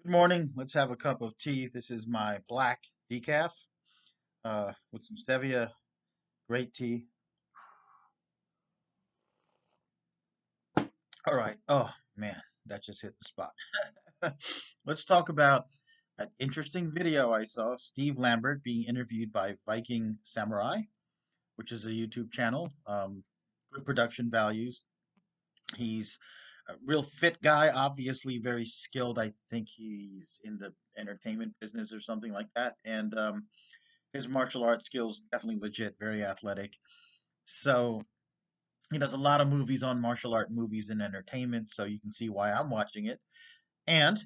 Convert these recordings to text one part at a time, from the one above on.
Good morning. Let's have a cup of tea. This is my black decaf with some stevia. Great tea. All right. Oh, man, that just hit the spot. Let's talk about an interesting video I saw. Steve Lambert being interviewed by Viking Samurai, which is a YouTube channel. Good production values. He's a real fit guy, obviously very skilled. I think he's in the entertainment business or something like that. And his martial arts skills definitely legit, very athletic. So he does a lot of movies on martial art movies and entertainment, so you can see why I'm watching it. And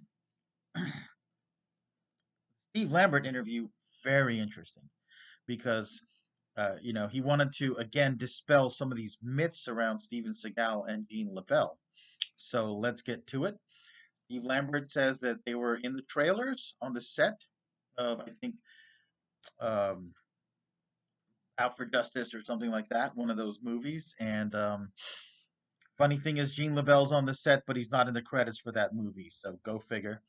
Steve Lambert interview, very interesting because he wanted to again dispel some of these myths around Steven Seagal and Gene LaBelle. So let's get to it. Steve Lambert says that they were in the trailers on the set of, I think, um, Out for Justice or something like that, one of those movies. And funny thing is, Gene LaBelle's on the set, but he's not in the credits for that movie. So go figure.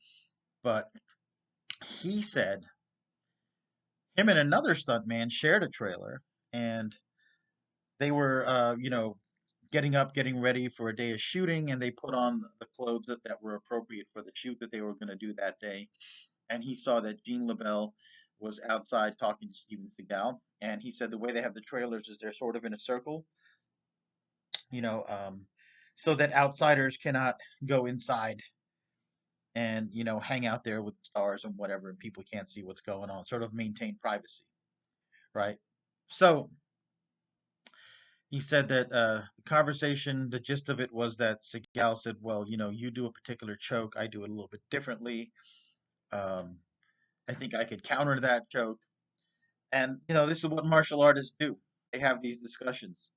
But he said him and another stuntman shared a trailer, and they were, getting up, getting ready for a day of shooting, and they put on the clothes that were appropriate for the shoot that they were going to do that day. And he saw that Gene LaBelle was outside talking to Steven Seagal, and he said the way they have the trailers is they're sort of in a circle, you know, um, so that outsiders cannot go inside and hang out there with the stars and whatever, and people can't see what's going on. Sort of maintain privacy, right? So he said that the conversation, the gist of it was that Seagal said, "Well, you do a particular choke, I do it a little bit differently. Um, I think I could counter that choke." And this is what martial artists do. They have these discussions,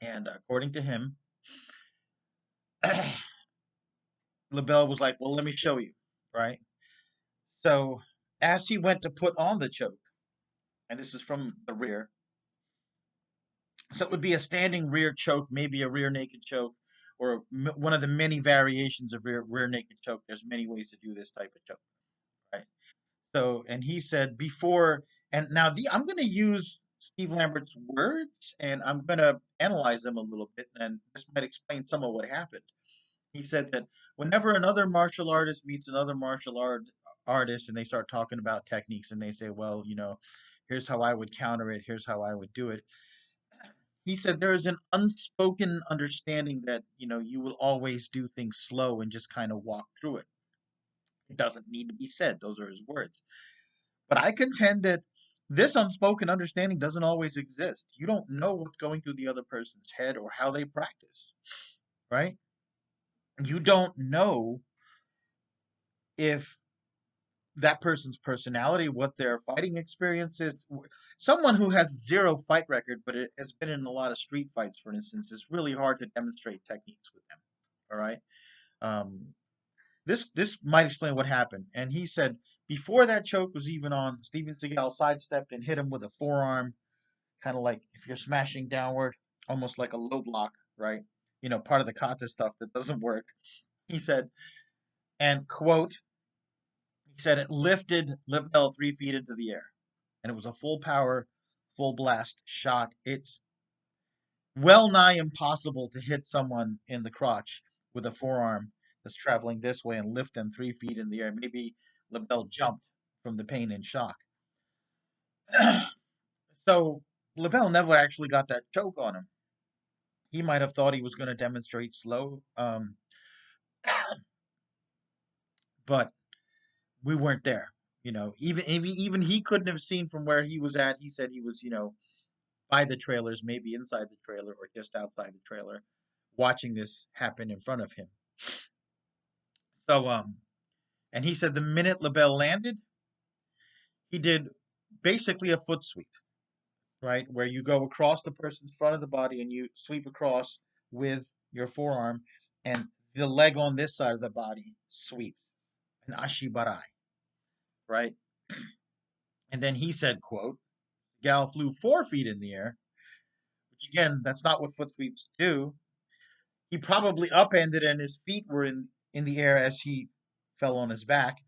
and according to him, LaBelle was like, "Well, let me show you," right? So as he went to put on the choke, and this is from the rear, so it would be a standing rear choke, maybe a rear naked choke, or one of the many variations of rear naked choke. There's many ways to do this type of choke, right? So, and he said before, and now I'm going to use Steve Lambert's words, and I'm going to analyze them a little bit, and this might explain some of what happened. He said that whenever another martial artist meets another artist, and they start talking about techniques, and they say, well, here's how I would counter it, here's how I would do it. He said there is an unspoken understanding that you will always do things slow and just kind of walk through it. It doesn't need to be said. Those are his words. But I contend that this unspoken understanding doesn't always exist. You don't know what's going through the other person's head or how they practice, right? You don't know if that person's personality, what their fighting experience is. Someone who has zero fight record, but it has been in a lot of street fights, for instance, it's really hard to demonstrate techniques with them. All right. Um, this might explain what happened. And he said before that choke was even on, Steven Seagal sidestepped and hit him with a forearm, kind of like if you're smashing downward, almost like a low block, right? Part of the kata stuff that doesn't work. He said, and quote, he said it lifted LaBelle 3 feet into the air, and it was a full power, full blast shot. It's well nigh impossible to hit someone in the crotch with a forearm that's traveling this way and lift them 3 feet in the air. Maybe LaBelle jumped from the pain and shock. So LaBelle never actually got that choke on him. He might have thought he was going to demonstrate slow, but we weren't there. Even he couldn't have seen from where he was at. He said he was, by the trailers, maybe inside the trailer or just outside the trailer, watching this happen in front of him. So, and he said the minute LaBelle landed, he did basically a foot sweep, right? Where you go across the person's front of the body and you sweep across with your forearm, and the leg on this side of the body sweeps, an ashibarai, right? And then he said, quote, Gal flew 4 feet in the air, which again, that's not what foot sweeps do. He probably upended and his feet were in the air as he fell on his back,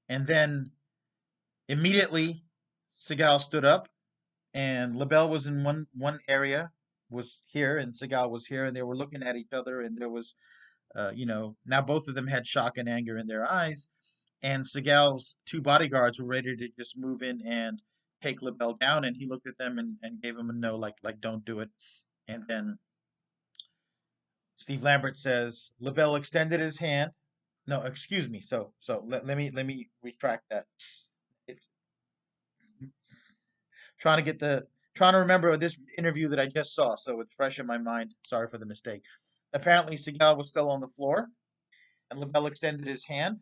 and then immediately Seagal stood up, and LaBelle was in one area, was here, and Seagal was here, and they were looking at each other, and there was, now both of them had shock and anger in their eyes, and Seagal's two bodyguards were ready to just move in and take LaBelle down, and he looked at them and gave him a no, like don't do it. And then Steve Lambert says LaBelle extended his hand. No, excuse me. So let me retract that. It's trying to get the trying to remember this interview that I just saw, so it's fresh in my mind. Sorry for the mistake. Apparently, Seagal was still on the floor, and LaBelle extended his hand,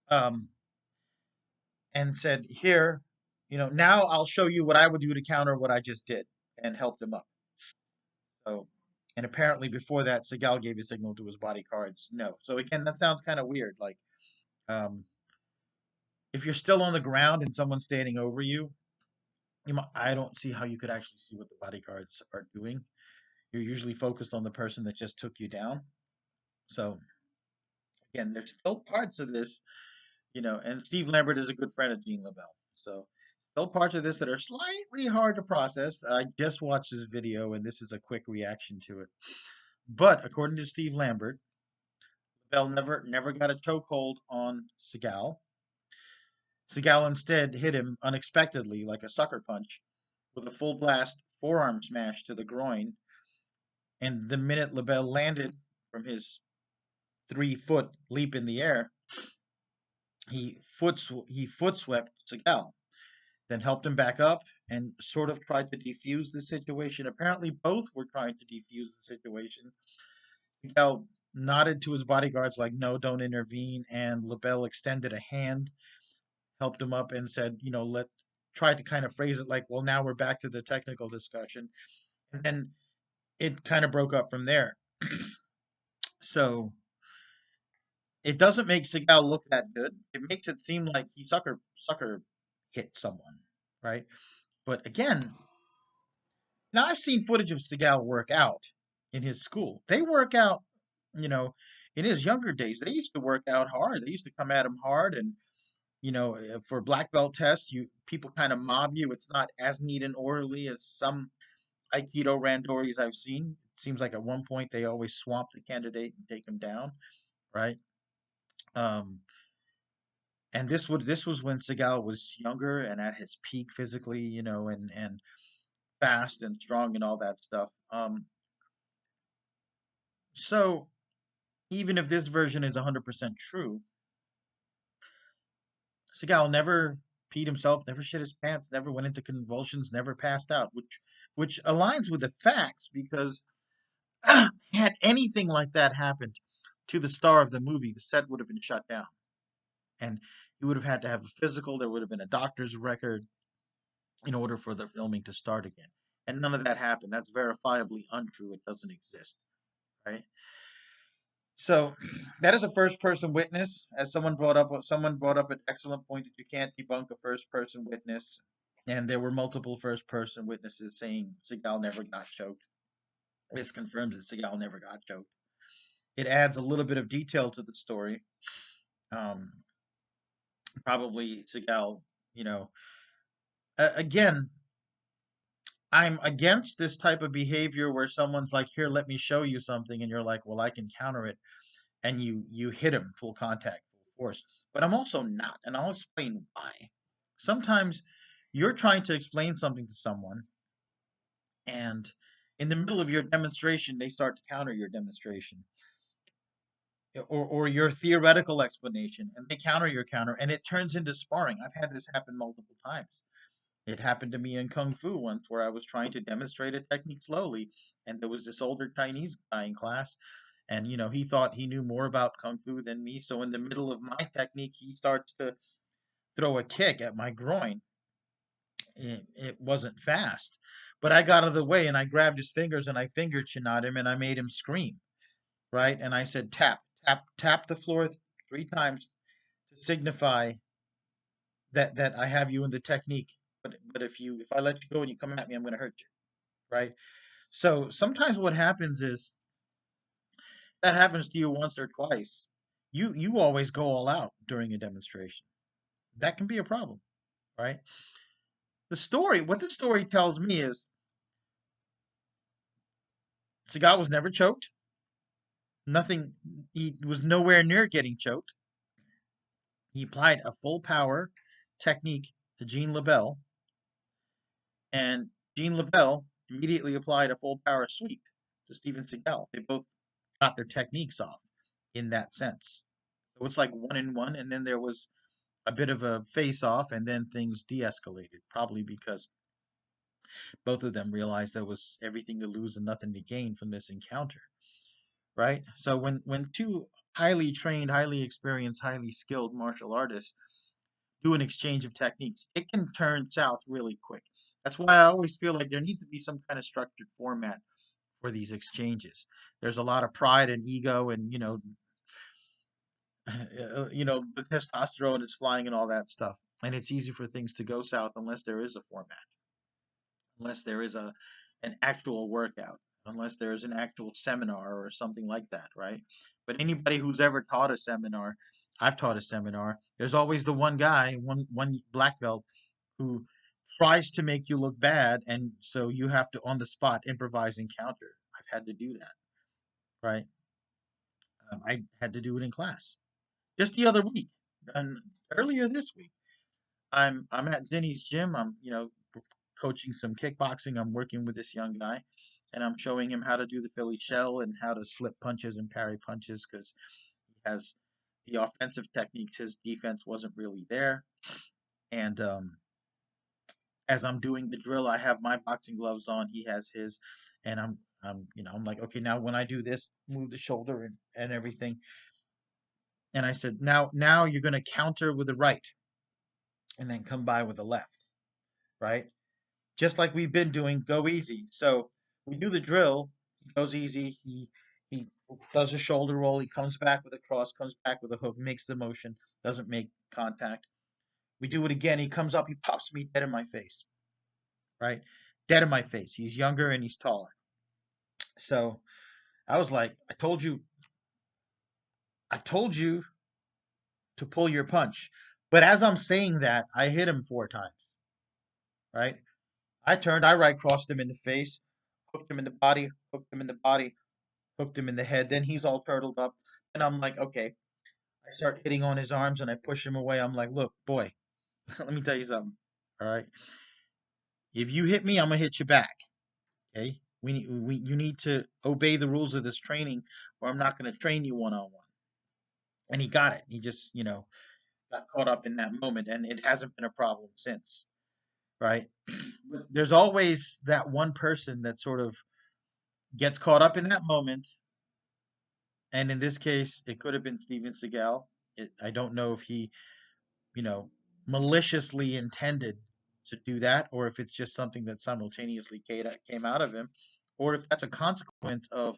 um, and said, "Here, now I'll show you what I would do to counter what I just did," and helped him up. So, and apparently before that, Seagal gave a signal to his bodyguards, no. So again, that sounds kind of weird. Like, um, if you're still on the ground and someone's standing over you, I don't see how you could actually see what the bodyguards are doing. You're usually focused on the person that just took you down. So again, there's still parts of this, and Steve Lambert is a good friend of Gene LaBelle. So still parts of this that are slightly hard to process. I just watched this video, and this is a quick reaction to it. But according to Steve Lambert, LaBelle never got a chokehold on Seagal. Seagal instead hit him unexpectedly, like a sucker punch, with a full blast forearm smash to the groin. And the minute LaBelle landed from his 3 foot leap in the air, he foot swept Seagal, then helped him back up and sort of tried to defuse the situation. Apparently, both were trying to defuse the situation. Seagal nodded to his bodyguards like, "No, don't intervene," and LaBelle extended a hand, helped him up, and said, let tried to kind of phrase it like, "Well, now we're back to the technical discussion," and then it kind of broke up from there. So it doesn't make Seagal look that good. It makes it seem like he sucker hit someone, right? But again, now I've seen footage of Seagal work out in his school. They work out, you know, in his younger days. They used to work out hard. They used to come at him hard, and for black belt tests, you people kind of mob you. It's not as neat and orderly as some Aikido randoris I've seen. It seems like at one point they always swamp the candidate and take him down, right? Um, and this was when Seagal was younger and at his peak physically, and fast and strong and all that stuff. So even if this version is 100% true, Seagal never peed himself, never shit his pants, never went into convulsions, never passed out, which aligns with the facts because had anything like that happened to the star of the movie, the set would have been shut down, and he would have had to have a physical. There would have been a doctor's record in order for the filming to start again, and none of that happened. That's verifiably untrue. It doesn't exist, right? So that is a first person witness. As someone brought up an excellent point that you can't debunk a first person witness. And there were multiple first person witnesses saying Seagal never got choked. This confirms that Seagal never got choked. It adds a little bit of detail to the story. Um, Probably Seagal, you know, again, I'm against this type of behavior where someone's like, "Here, let me show you something," and you're like, "Well, I can counter it," and you hit him full contact, full force. But I'm also not, and I'll explain why. Sometimes you're trying to explain something to someone, and in the middle of your demonstration, they start to counter your demonstration, or your theoretical explanation, and they counter your counter, and it turns into sparring. I've had this happen multiple times. It happened to me in Kung Fu once where I was trying to demonstrate a technique slowly, and there was this older Chinese guy in class, and he thought he knew more about Kung Fu than me. So in the middle of my technique, he starts to throw a kick at my groin. It wasn't fast, but I got out of the way and I grabbed his fingers and I finger chined him and I made him scream, right? And I said, "Tap, tap, tap the floor 3 times to signify that I have you in the technique. But if I let you go and you come at me, I'm going to hurt you." Right? So sometimes what happens is that happens to you once or twice. you always go all out during a demonstration. That can be a problem, right? What the story tells me is Seagal was never choked. Nothing. He was nowhere near getting choked. He applied a full power technique to Jean LaBelle, and Jean LaBelle immediately applied a full power sweep to Steven Seagal. They both got their techniques off in that sense. So it's like 1-1, and then there was a bit of a face off, and then things de escalated, probably because both of them realized there was everything to lose and nothing to gain from this encounter, right? So when two highly trained, highly experienced, highly skilled martial artists do an exchange of techniques, it can turn south really quick. That's why I always feel like there needs to be some kind of structured format for these exchanges. There's a lot of pride and ego, and the testosterone is flying and all that stuff, and it's easy for things to go south unless there is a format, unless there is a an actual workout, unless there is an actual seminar or something like that, right? But anybody who's ever taught a seminar, I've taught a seminar, there's always the one guy, one black belt who tries to make you look bad, and so you have to on the spot improvise and counter. I've had to do that, right? I had to do it in class just the other week, and earlier this week. I'm at Zinni's gym. I'm coaching some kickboxing. I'm working with this young guy, and I'm showing him how to do the Philly shell and how to slip punches and parry punches because he has the offensive techniques. His defense wasn't really there. And as I'm doing the drill, I have my boxing gloves on. He has his, and I'm like, okay, now when I do this, move the shoulder and everything. And I said, now you're gonna counter with the right, and then come by with the left, right? Just like we've been doing, go easy. So we do the drill. He goes easy. He does a shoulder roll. He comes back with a cross, comes back with a hook, makes the motion, doesn't make contact. We do it again. He comes up, he pops me dead in my face, right? Dead in my face. He's younger and he's taller. So I was like, I told you to pull your punch. But as I'm saying that, I hit him 4 times, right? I turned, I right crossed him in the face, hooked him in the body, hooked him in the body, hooked him in the head. Then he's all turtled up. And I'm like, okay. I start hitting on his arms and I push him away. I'm like, look, boy, let me tell you something. All right. If you hit me, I'm gonna hit you back. Okay. You need to obey the rules of this training, or I'm not gonna train you 1-on-1. And he got it. He just, got caught up in that moment, and it hasn't been a problem since. Right. But there's always that one person that sort of gets caught up in that moment. And in this case, it could have been Steven Seagal. I don't know if he you know, maliciously intended to do that, or if it's just something that simultaneously came out of him, or if that's a consequence of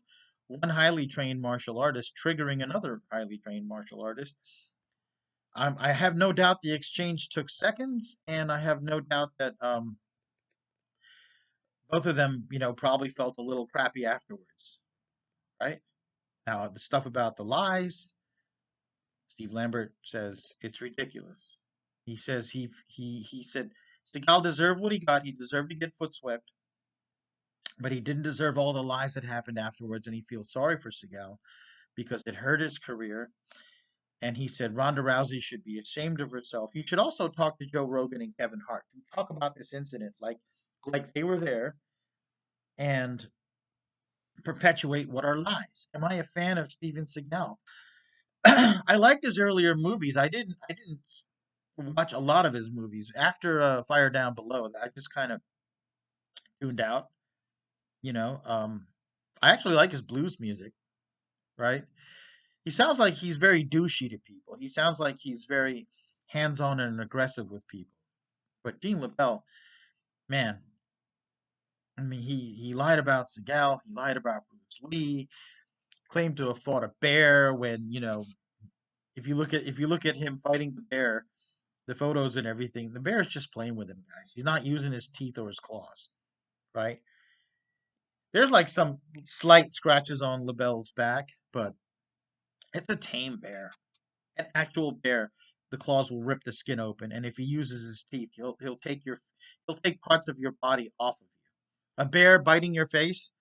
one highly trained martial artist triggering another highly trained martial artist. I have no doubt the exchange took seconds, and I have no doubt that both of them, probably felt a little crappy afterwards, right? Now, the stuff about the lies, Steve Lambert says it's ridiculous. He says he said Seagal deserved what he got. He deserved to get foot swept, but he didn't deserve all the lies that happened afterwards. And he feels sorry for Seagal because it hurt his career. And he said Ronda Rousey should be ashamed of herself. He should also talk to Joe Rogan and Kevin Hart to talk about this incident, like they were there, and perpetuate what are lies. Am I a fan of Steven Seagal? I liked his earlier movies. I didn't watch a lot of his movies after Fire Down Below. I just kind of tuned out. You know, I actually like his blues music. Right? He sounds like he's very douchey to people. He sounds like he's very hands-on and aggressive with people. But Gene LaBelle, man, I mean, he lied about Seagal. He lied about Bruce Lee. Claimed to have fought a bear when if you look at him fighting the bear, the photos and everything, the bear's just playing with him, guys. He's not using his teeth or his claws, right? There's like some slight scratches on LaBelle's back, but it's a tame bear. An actual bear, the claws will rip the skin open, and if he uses his teeth, he'll take parts of your body off of you. A bear biting your face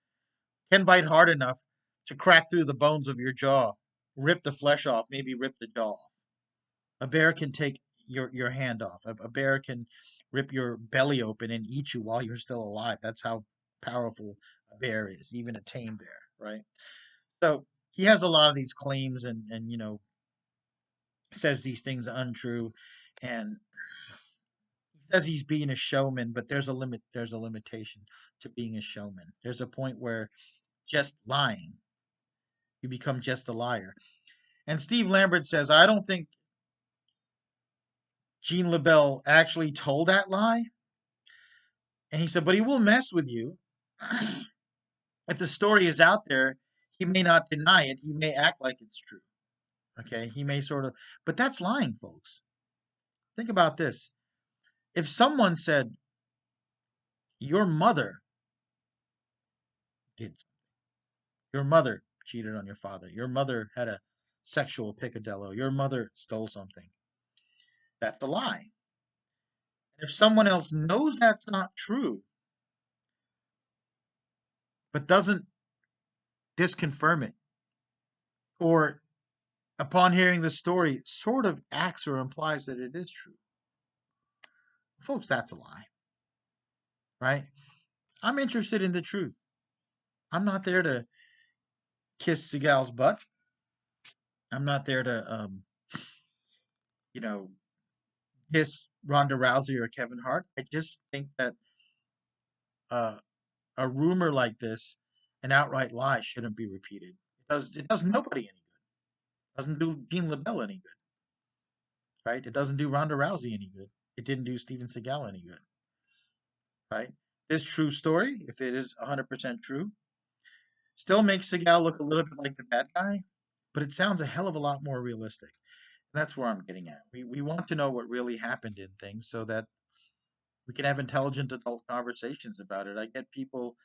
can bite hard enough to crack through the bones of your jaw, rip the flesh off, maybe rip the jaw off. A bear can take your hand off. A bear can rip your belly open and eat you while you're still alive. That's how powerful a bear is, even a tame bear, right? So he has a lot of these claims and says these things are untrue, and he says he's being a showman, but there's a limitation to being a showman. There's a point where just lying, you become just a liar. And Steve Lambert says, I don't think Gene LaBelle actually told that lie. And he said, but he will mess with you. If the story is out there, he may not deny it. He may act like it's true. Okay. He may sort of, but that's lying, folks. Think about this. If someone said, your mother did, your mother cheated on your father, your mother had a sexual picadillo, your mother stole something, that's a lie. If someone else knows that's not true, but doesn't disconfirm it, or upon hearing the story, sort of acts or implies that it is true. Folks, that's a lie, right? I'm interested in the truth. I'm not there to kiss Seagal's butt. I'm not there to, you know, kiss Ronda Rousey or Kevin Hart. I just think that uh, a rumor like this, an outright lie, shouldn't be repeated. It does nobody any good. It doesn't do Gene LaBelle any good, right? It doesn't do Ronda Rousey any good. It didn't do Steven Seagal any good, right? This true story, if it is 100% true, still makes Seagal look a little bit like the bad guy, but it sounds a hell of a lot more realistic. That's where I'm getting at. We want to know what really happened in things so that we can have intelligent adult conversations about it. I get people,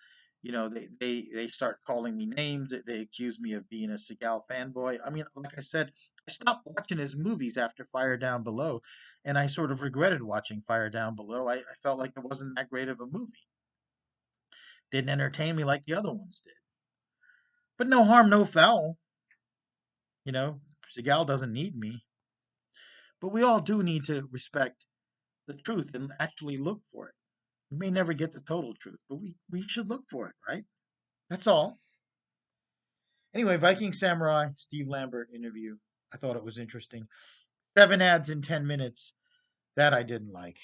they start calling me names. They accuse me of being a Seagal fanboy. I mean, like I said, I stopped watching his movies after Fire Down Below, and I sort of regretted watching Fire Down Below. I felt like it wasn't that great of a movie. Didn't entertain me like the other ones did. But no harm, no foul. You know, Seagal doesn't need me. But we all do need to respect the truth and actually look for it. We may never get the total truth, but we should look for it, right? That's all. Anyway, Viking Samurai, Steve Lambert interview. I thought it was interesting. 7 ads in 10 minutes. That I didn't like.